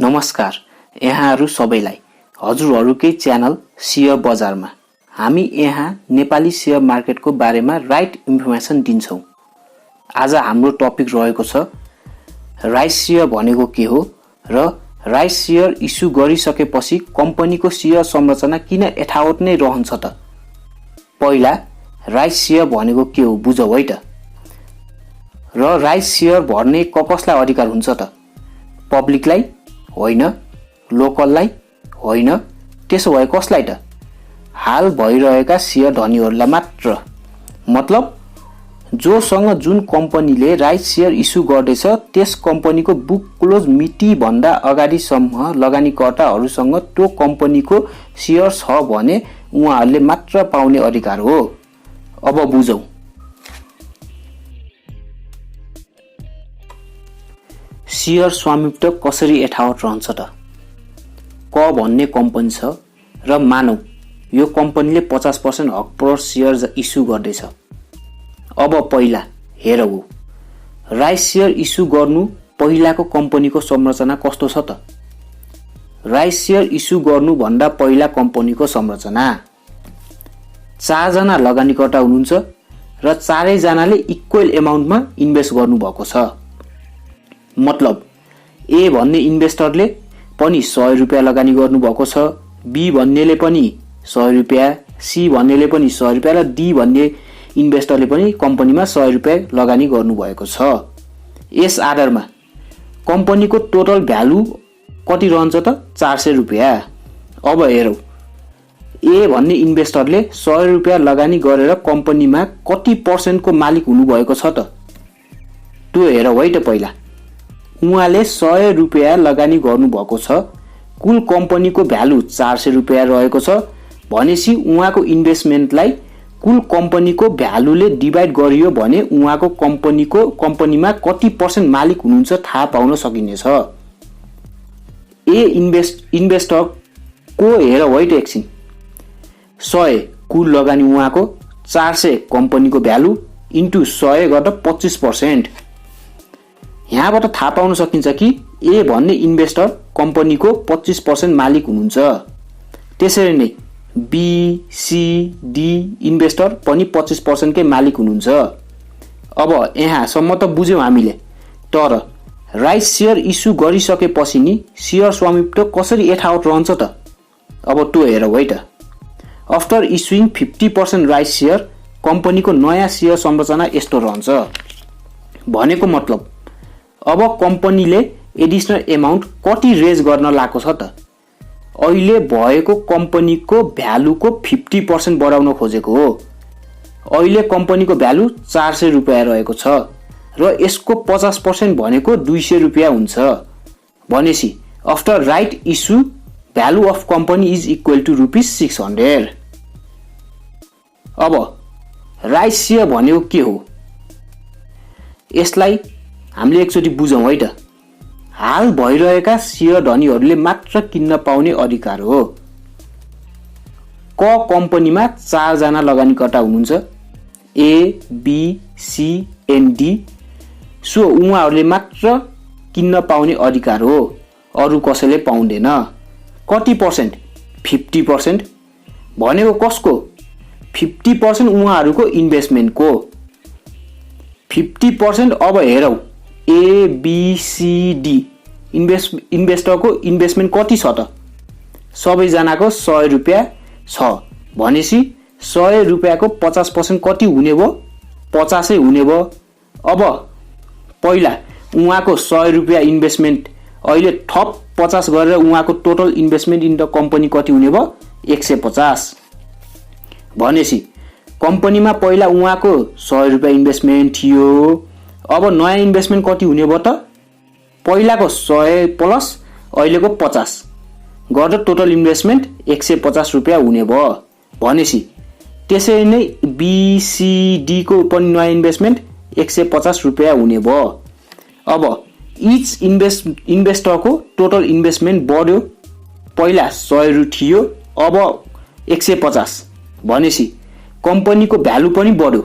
नमस्कार यहाँहरू सबैलाई हजुरहरूकै च्यानल शेयर बजारमा हामी यहाँ नेपाली शेयर मार्केटको बारेमा राइट इन्फर्मेसन दिन्छौं। आज हाम्रो टपिक रहेको छ राइट शेयर भनेको के हो र राइट शेयर इस्यु गरिसकेपछि कम्पनीको शेयर संरचना किन यथावत नै रहन्छ त। पहिला राइट शेयर भनेको के हो बुझौ है त। र राइट शेयर भर्ने कसलाई अधिकार हुन्छ त। पब्लिकलाई होइन, लोकललाई होइन, त्यसो भए कसलाई त। हाल भइरहेका शेयर धनीहरूलाई मात्र। मतलब जोसँग जुन कम्पनीले राइट शेयर इस्यु गर्दैछ त्यस कम्पनीको बुक क्लोज मिति भन्दा अगाडिसम्म लगानीकर्ताहरूसँग त्यो कम्पनीको शेयर छ भने उहाँहरूले मात्र पाउने अधिकार हो। अब बुझौं। शेयर स्वामित्व कसरी यथावत रहन्छ त। क भन्ने कम्पनी छ र मानौ यो कम्पनीले 50% हक शेयर इस्यु गर्दैछ। अब पहिला हेरौ राइट शेयर इस्यु गर्नु पहिलाको कम्पनीको संरचना कस्तो छ त। राइट शेयर इस्यु गर्नु भन्दा पहिला कम्पनीको संरचना 4 जना लगानीकर्ता हुनुहुन्छ र चारैजनाले इक्वल एमाउन्टमा इन्भेस्ट गर्नुभएको छ। मतलब ए भन्ने इन्भेस्टरले पनि 100 रुपैयाँ लगानी गर्नुभएको छ, बी भन्नेले पनि 100 रुपैयाँ, सी भन्नेले पनि 100 रुपैयाँ र डी भन्ने इन्भेस्टरले पनि कम्पनीमा 100 रुपैयाँ लगानी गर्नुभएको छ। यस आधारमा कम्पनीको टोटल भ्यालु कति रहन्छ त 400 रुपैयाँ। अब हेरौ ए भन्ने इन्भेस्टरले 100 रुपैयाँ लगानी गरेर कम्पनीमा कति पर्सेन्टको मालिक हुनुभएको छ त। त्यो हेरौ है त। पहिला उहाँले 100 रुपैयाँ लगानी गर्नुभएको छ, कुल कम्पनीको भ्यालु 400 रुपैयाँ रहेको छ भनेपछि उहाँको इन्भेस्टमेन्टलाई कुल कम्पनीको भ्यालुले डिभाइड गरियो भने उहाँको कम्पनीमा कति पर्सेन्ट मालिक हुनुहुन्छ थाहा पाउन सकिनेछ। ए इन्भेस्टरको हेरौ है त एकछिन। 100 कुल लगानी उहाँको, 400 कम्पनीको भ्यालु इन्टु 100 गर्दा 25%। यहाँबाट थाहा पाउन सकिन्छ कि ए भन्ने इन्भेस्टर कम्पनीको 25% मालिक हुनुहुन्छ। त्यसरी नै बी, सी, डी इन्भेस्टर पनि 25% कै मालिक हुनुहुन्छ। अब यहाँसम्म त बुझ्यौं हामीले। तर राइट शेयर इस्यु गरिसकेपछि नि शेयर स्वामित्व कसरी यथावत रहन्छ त। अब त्यो हेरौ है त। आफ्टर इस्युइङ 50% राइट शेयर कम्पनीको नयाँ शेयर संरचना यस्तो रहन्छ। भनेको मतलब अब कम्पनीले एडिशनल एमाउन्ट कति रेज गर्न लागेको छ त। अहिले भएको कम्पनीको भ्यालुको 50% बढाउन खोजेको हो। अहिले कम्पनीको भ्यालु 400 रुपैयाँ रहेको छ र यसको 50% भनेको 200 रुपैयाँ हुन्छ। भनेपछि after right issue value of company is equal to ₹600। अब राइट शेयर भनेको के हो यसलाई हामीले एकचोटि बुझौं है त। हाल भइरहेका शेयर धनीहरूले मात्र किन्न पाउने अधिकार हो। क कम्पनीमा 4 जना लगानीकर्ता हुनुहुन्छ, A, B, C and D. So उहाँहरूले मात्र किन्न पाउने अधिकार हो, अरु कसैले पाउँदैन। कति पर्सेन्ट? 50%। भनेको कसको? 50% उहाँहरूको इन्भेस्टमेन्टको 50%। अब हेरौ ए, बी, सी, डी इन्भेस्टरको इन्भेस्टमेन्ट कति छ त। सबैजनाको 100 रुपैयाँ छ भनेपछि 100 रुपैयाँको 50% कति हुने भयो? 50 हुने भयो। अब पहिला उहाँको 100 रुपैयाँ इन्भेस्टमेन्ट अहिले थप 50 गरेर उहाँको total investment in the company कति हुने भयो? 150। भनेपछि कम्पनीमा पहिला उहाँको 100 रुपैयाँ इन्भेस्टमेन्ट थियो। अब नयाँ इन्भेस्टमेन्ट कति हुने भयो त। पहिलाको 100 प्लस अहिलेको 50 गर्दा टोटल इन्भेस्टमेन्ट 150 रुपैयाँ हुने भयो। भनेपछि त्यसै नै बी, सी, डी को पनि नयाँ इन्भेस्टमेन्ट 150 रुपैयाँ हुने भयो। अब इच इन्भेस्टरको टोटल इन्भेस्टमेन्ट बढ्यो। पहिला 100 रु थियो, अब 150 भनेपछि कम्पनीको भ्यालु पनि बढ्यो।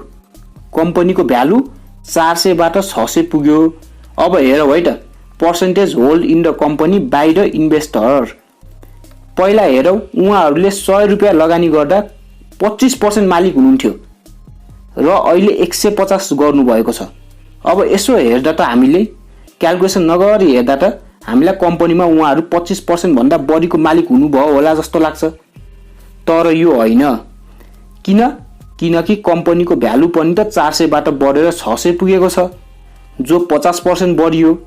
कम्पनीको भ्यालु 400 बाट 600 पुग्यो। अब हेरौ है त percentage hold in the company by the investor. पहिला हेरौँ, उहाँहरूले 100 रुपियाँ लगानी गर्दा 25% मालिक हुनुहुन्थ्यो र अहिले 150 गर्नुभएको छ। अब यसो हेर्दा त हामीले क्याल्कुलेसन नगरी हेर्दा त हामीलाई कम्पनीमा उहाँहरू 25% भन्दा बढीको मालिक हुनुभयो होला जस्तो लाग्छ। तर यो होइन। किनकि कम्पनीको भ्यालु पनि त 400 बाट बढेर 600 पुगेको छ, जो 50% बढियो।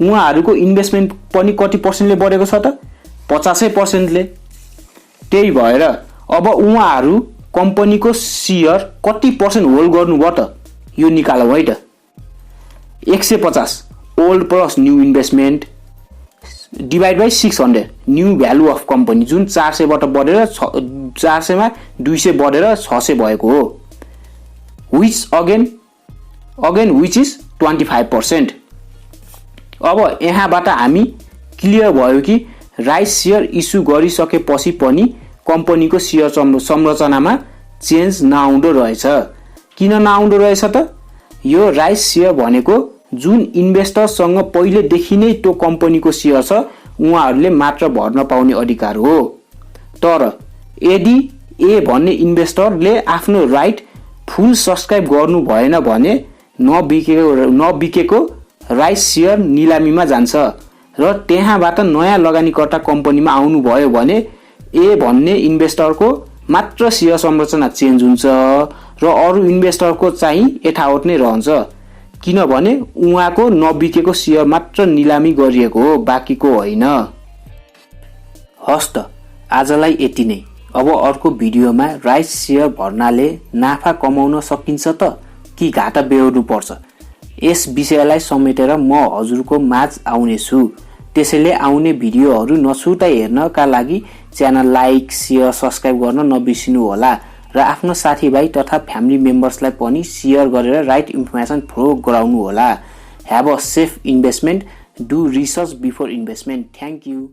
उहाँहरूको इन्भेस्टमेन्ट पनि कति पर्सेन्टले बढेको छ त? 50%ले। त्यही भएर अब उहाँहरू कम्पनीको शेयर कति पर्सेन्ट होल्ड गर्नुभयो त? यो निकालौँ है त। 150 old plus new investment divide by 600 new value of company, जुन 400 बाट बढेर 400 मा 200 बढेर 600 भएको हो, विच इज 25%। अब यहाँबाट हामी क्लियर भयो कि राइट्स शेयर इस्यु गरिसकेपछि पनि कम्पनीको शेयर संरचनामा चेन्ज नआउँदो रहेछ। किन नआउँदो रहेछ त? यो राइट्स शेयर भनेको जुन इन्भेस्टरसँग पहिलेदेखि नै त्यो कम्पनीको शेयर छ, उहाँहरूले मात्र भर्न पाउने अधिकार हो। तर यदि ए भन्ने इन्भेस्टरले आफ्नो राइट फुल सब्सक्राइब गर्नु भएन भने नबिकेको राइट्स शेयर निलामीमा जान्छ र त्यहाँबाट नयाँ लगानीकर्ता कम्पनीमा आउनुभयो भने ए भन्ने इन्भेस्टरको मात्र शेयर संरचना चेन्ज हुन्छ र अरू इन्भेस्टरको चाहिँ यथावत नै रहन्छ, किनभने उहाँको नबिकेको शेयर मात्र निलामी गरिएको हो, बाँकीको होइन। हस् त, आजलाई यति नै। अब अर्को भिडियोमा राइट्स शेयर भर्नाले नाफा कमाउन सकिन्छ त कि घाटा बेहोर्नु पर्छ, यस विषयलाई समेटेर म हजुरको माझ आउनेछु। त्यसैले आउने भिडियोहरू नछुटाइ हेर्नका लागि च्यानल लाइक, शेयर, सब्स्क्राइब गर्न नबिर्सिनु होला र आफ्नो साथीभाइ तथा फ्यामिली मेम्बर्सलाई पनि शेयर गरेर राइट इन्फर्मेसन फ्लो गराउनु होला। Have a safe investment, do research before investment. Thank you.